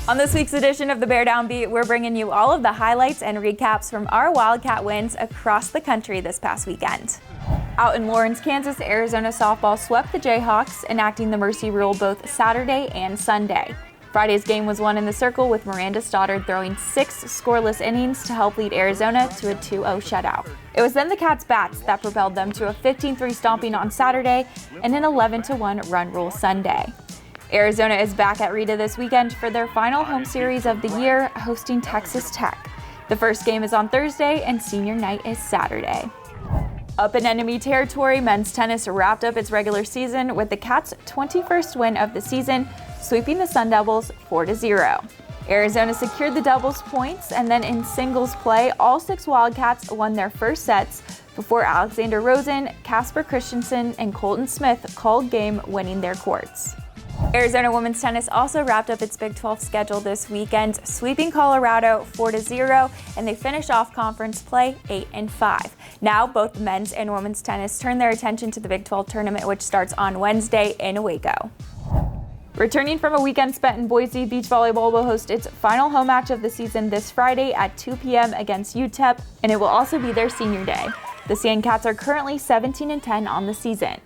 On this week's edition of the Bear Down Beat, we're bringing you all of the highlights and recaps from our Wildcat wins across the country this past weekend. Out in Lawrence, Kansas, Arizona softball swept the Jayhawks, enacting the Mercy Rule both Saturday and Sunday. Friday's game was won in the circle with Miranda Stoddard throwing 6 scoreless innings to help lead Arizona to a 2-0 shutout. It was then the Cats' bats that propelled them to a 15-3 stomping on Saturday and an 11-1 run rule Sunday. Arizona is back at Rita this weekend for their final home series of the year, hosting Texas Tech. The first game is on Thursday and senior night is Saturday. Up in enemy territory, men's tennis wrapped up its regular season with the Cats' 21st win of the season, sweeping the Sun Devils 4-0. Arizona secured the doubles points, and then in singles play, all 6 Wildcats won their first sets before Alexander Rosen, Casper Christensen, and Colton Smith called game, winning their courts. Arizona women's tennis also wrapped up its Big 12 schedule this weekend, sweeping Colorado 4-0, and they finished off conference play 8-5. Now, both men's and women's tennis turn their attention to the Big 12 tournament, which starts on Wednesday in Waco. Returning from a weekend spent in Boise, beach volleyball will host its final home match of the season this Friday at 2 p.m. against UTEP, and it will also be their senior day. The Sandcats are currently 17-10 on the season.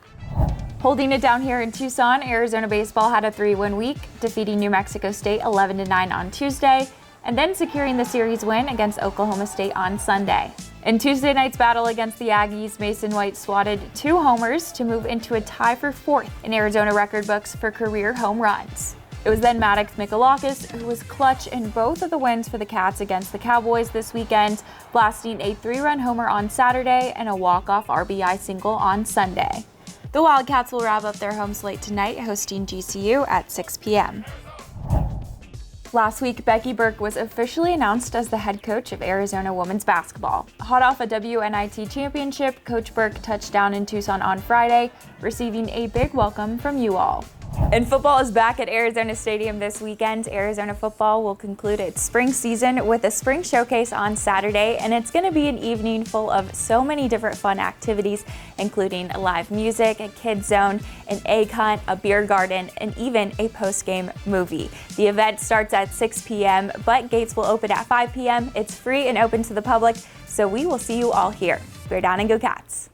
Holding it down here in Tucson, Arizona baseball had a 3-win week, defeating New Mexico State 11-9 on Tuesday, and then securing the series win against Oklahoma State on Sunday. In Tuesday night's battle against the Aggies, Mason White swatted 2 homers to move into a tie for 4th in Arizona record books for career home runs. It was then Maddox Michalakis who was clutch in both of the wins for the Cats against the Cowboys this weekend, blasting a 3-run homer on Saturday and a walk-off RBI single on Sunday. The Wildcats will wrap up their home slate tonight, hosting GCU at 6 p.m. Last week, Becky Burke was officially announced as the head coach of Arizona women's basketball. Hot off a WNIT championship, Coach Burke touched down in Tucson on Friday, receiving a big welcome from you all. And football is back at Arizona Stadium this weekend. Arizona football will conclude its spring season with a spring showcase on Saturday, and it's going to be an evening full of so many different fun activities, including live music, a kids zone, an egg hunt, a beer garden, and even a post-game movie. The event starts at 6 p.m., but gates will open at 5 p.m. It's free and open to the public, so we will see you all here. Bear down and go Cats!